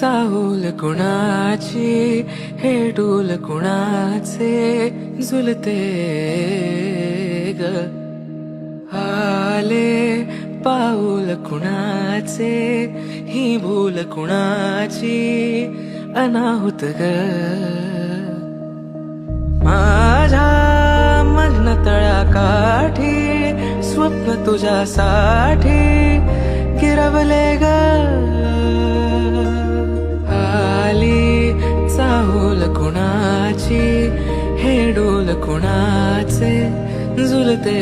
चाहूल कुणाची हे डूल कुणाचे झुलते ग आले पाऊल कुणाचे ही भूल कुणाची अनाहुत ग माझ्या मग्न तळ्याकाठी स्वप्न तुझ्यासाठी गिरवले ग आली चाहूल कुणाची हे डोल कुणाचे झुलते